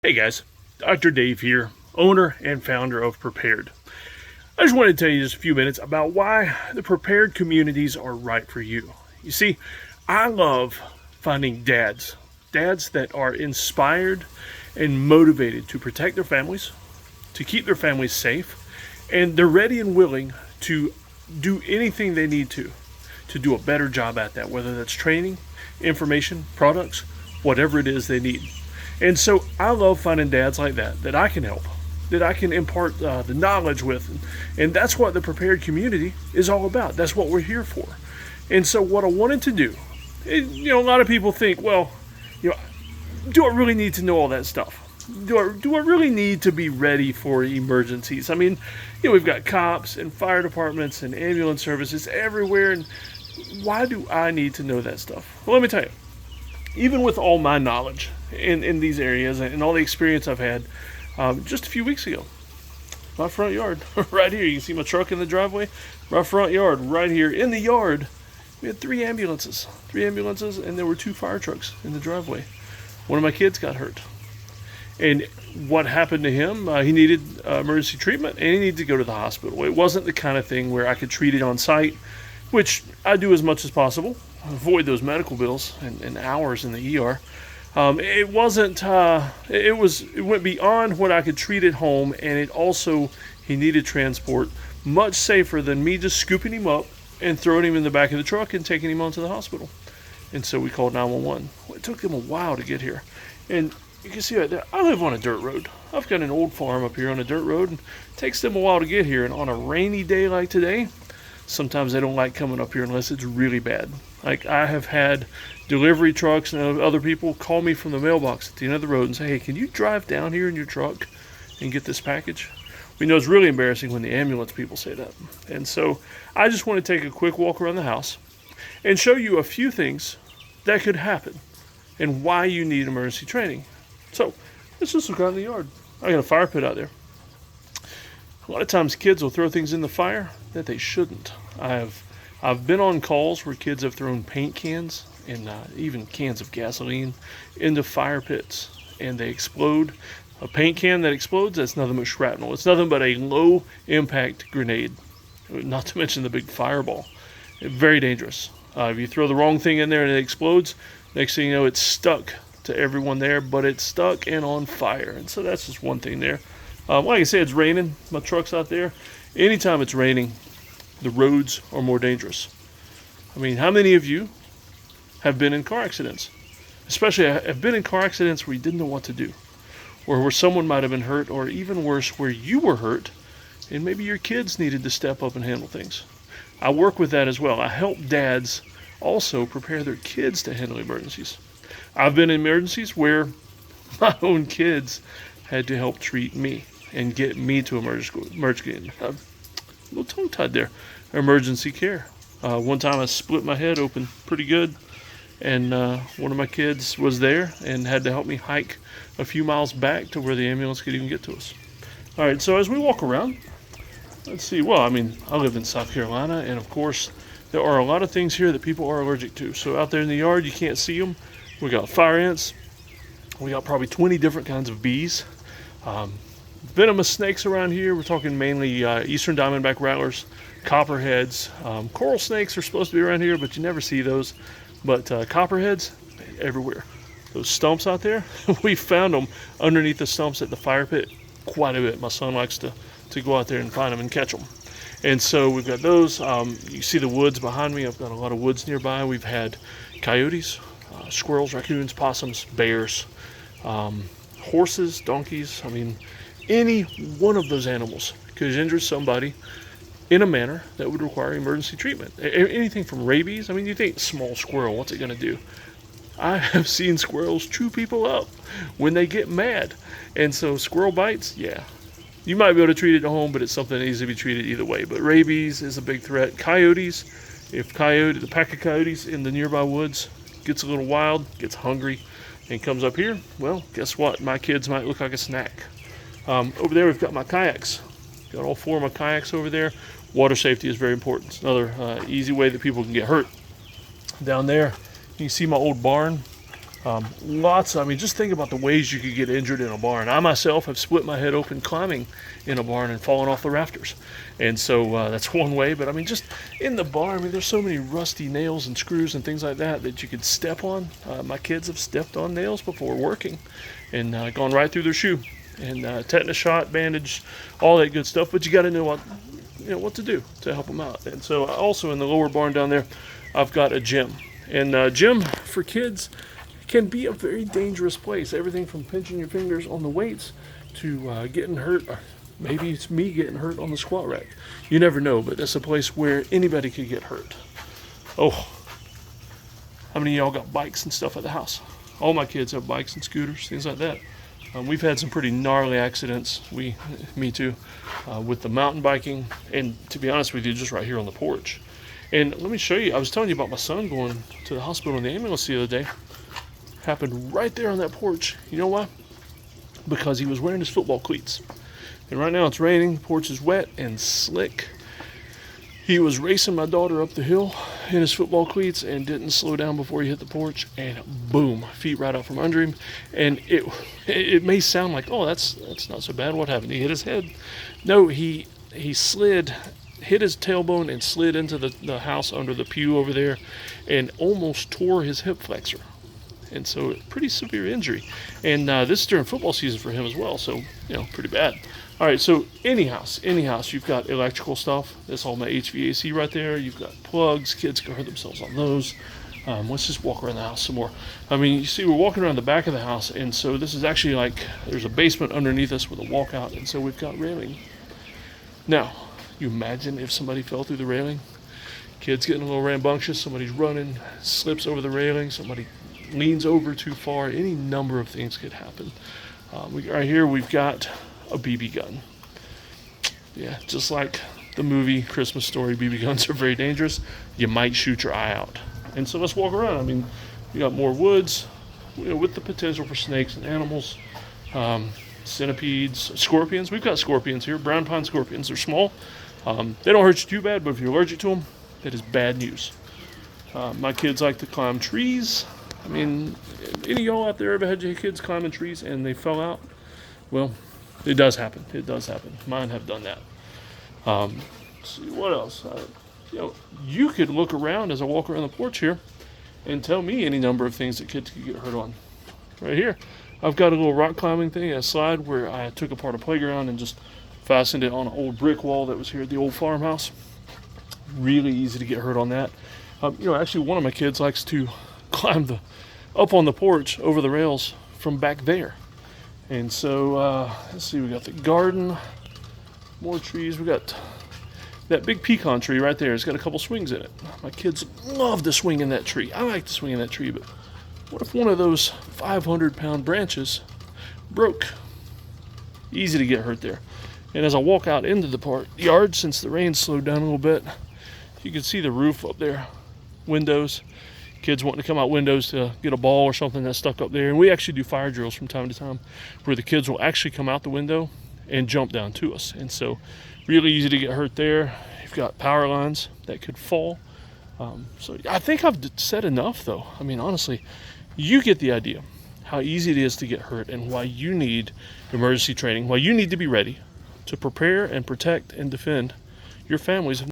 Hey guys, Dr. Dave here, owner and founder of Prepared. I just wanted to tell you just a few minutes about why the Prepared communities are right for you. You see, I love finding dads that are inspired and motivated to protect their families, to keep their families safe, and they're ready and willing to do anything they need to do a better job at that, whether that's training, information, products, whatever it is they need. And so I love finding dads like that I can help, that I can impart the knowledge with. And that's what the Prepared community is all about. That's what we're here for. And so what I wanted to do, a lot of people think, well, you know, do I really need to know all that stuff? Do I really need to be ready for emergencies? I mean, we've got cops and fire departments and ambulance services everywhere. And why do I need to know that stuff? Well, let me tell you, even with all my knowledge in these areas and all the experience I've had, just a few weeks ago, my front yard, right here, you can see my truck in the driveway, my front yard, right here in the yard, we had three ambulances, and there were two fire trucks in the driveway. One of my kids got hurt. And what happened to him? He needed emergency treatment and he needed to go to the hospital. It wasn't the kind of thing where I could treat it on site, which I do as much as possible, avoid those medical bills and hours in the ER. It wasn't. It went beyond what I could treat at home, and he needed transport much safer than me just scooping him up and throwing him in the back of the truck and taking him onto the hospital. And so we called 911. Well, it took them a while to get here, and you can see right there, I live on a dirt road. I've got an old farm up here on a dirt road, and it takes them a while to get here. And on a rainy day like today, sometimes they don't like coming up here unless it's really bad. Like I have had delivery trucks and other people call me from the mailbox at the end of the road and say, hey, can you drive down here in your truck and get this package? We know it's really embarrassing when the ambulance people say that. And so I just want to take a quick walk around the house and show you a few things that could happen and why you need emergency training. So let's just look around the yard. I got a fire pit out there. A lot of times kids will throw things in the fire that they shouldn't. I've been on calls where kids have thrown paint cans and even cans of gasoline into fire pits and they explode. A paint can that explodes, that's nothing but shrapnel. It's nothing but a low impact grenade, not to mention the big fireball. Very dangerous. If you throw the wrong thing in there and it explodes, next thing you know, it's stuck to everyone there, but it's stuck and on fire. And so that's just one thing there. Like I said, it's raining. My truck's out there. Anytime it's raining, the roads are more dangerous. I mean, how many of you have been in car accidents? Especially have been in car accidents where you didn't know what to do, or where someone might have been hurt, or even worse, where you were hurt, and maybe your kids needed to step up and handle things. I work with that as well. I help dads also prepare their kids to handle emergencies. I've been in emergencies where my own kids had to help treat me and get me to emergency. A little tongue-tied there. Emergency care. One time I split my head open pretty good, and one of my kids was there and had to help me hike a few miles back to where the ambulance could even get to us. All right, so as we walk around, let's see. Well, I mean, I live in South Carolina, and of course, there are a lot of things here that people are allergic to. So out there in the yard, you can't see them. We got fire ants. We got probably 20 different kinds of bees. Venomous snakes around here. We're talking mainly eastern diamondback rattlers, copperheads. Coral snakes are supposed to be around here, but you never see those. But copperheads, everywhere. Those stumps out there, we found them underneath the stumps at the fire pit quite a bit. My son likes to go out there and find them and catch them. And so we've got those. You see the woods behind me. I've got a lot of woods nearby. We've had coyotes, squirrels, raccoons, possums, bears, horses, donkeys. I mean, any one of those animals could injure somebody in a manner that would require emergency treatment. Anything from rabies. I mean, you think small squirrel, what's it going to do? I have seen squirrels chew people up when they get mad. And so squirrel bites, yeah. You might be able to treat it at home, but it's something that needs to be treated either way. But rabies is a big threat. Coyotes, if the pack of coyotes in the nearby woods gets a little wild, gets hungry, and comes up here, well, guess what? My kids might look like a snack. Over there, we've got my kayaks. Got all four of my kayaks over there. Water safety is very important. It's another easy way that people can get hurt. Down there, you can see my old barn. I mean, just think about the ways you could get injured in a barn. I myself have split my head open climbing in a barn and fallen off the rafters. And so that's one way. But I mean, just in the barn, I mean, there's so many rusty nails and screws and things like that that you could step on. My kids have stepped on nails before working and gone right through their shoe. And tetanus shot, bandage, all that good stuff. But you got to know what to do to help them out. And so also in the lower barn down there, I've got a gym. And gym for kids can be a very dangerous place. Everything from pinching your fingers on the weights to getting hurt. Maybe it's me getting hurt on the squat rack. You never know, but that's a place where anybody could get hurt. Oh, how many of y'all got bikes and stuff at the house? All my kids have bikes and scooters, things like that. We've had some pretty gnarly accidents, me too, with the mountain biking, and to be honest with you, just right here on the porch. And let me show you, I was telling you about my son going to the hospital in the ambulance the other day. Happened right there on that porch. You know why? Because he was wearing his football cleats. And right now it's raining, the porch is wet and slick. He was racing my daughter up the hill in his football cleats and didn't slow down before he hit the porch, and boom, feet right out from under him. And it may sound like, oh, that's not so bad. What happened? He hit his head. No, he slid, hit his tailbone and slid into the house under the pew over there and almost tore his hip flexor. And so pretty severe injury. And this is during football season for him as well, so, pretty bad. All right, so any house, you've got electrical stuff. That's all my HVAC right there. You've got plugs. Kids can hurt themselves on those. Let's just walk around the house some more. I mean, you see, we're walking around the back of the house, and so this is actually like there's a basement underneath us with a walkout, and so we've got railing. Now, you imagine if somebody fell through the railing? Kids getting a little rambunctious, somebody's running, slips over the railing, somebody leans over too far. Any number of things could happen. Right here we've got a BB gun. Yeah, just like the movie Christmas Story, BB guns are very dangerous. You might shoot your eye out. And so let's walk around. I mean, you got more woods with the potential for snakes and animals, centipedes, scorpions. We've got scorpions here, brown pine scorpions. They're small. They don't hurt you too bad, but if you're allergic to them, that is bad news. My kids like to climb trees. I mean, any of y'all out there ever had your kids climbing trees and they fell out? Well, it does happen. It does happen. Mine have done that. Let's see, what else? You could look around as I walk around the porch here and tell me any number of things that kids could get hurt on. Right here, I've got a little rock climbing thing, a slide where I took apart a playground and just fastened it on an old brick wall that was here at the old farmhouse. Really easy to get hurt on that. Actually, one of my kids likes to climb up on the porch over the rails from back there. And so, let's see, we got the garden, more trees. We got that big pecan tree right there. It's got a couple swings in it. My kids love to swing in that tree. I like to swing in that tree, but what if one of those 500-pound branches broke? Easy to get hurt there. And as I walk out into the yard, since the rain slowed down a little bit, you can see the roof up there, windows. Kids wanting to come out windows to get a ball or something that's stuck up there. And we actually do fire drills from time to time where the kids will actually come out the window and jump down to us. And so really easy to get hurt there. You've got power lines that could fall. So I think I've said enough, though. I mean, honestly, you get the idea how easy it is to get hurt and why you need emergency training, why you need to be ready to prepare and protect and defend your families.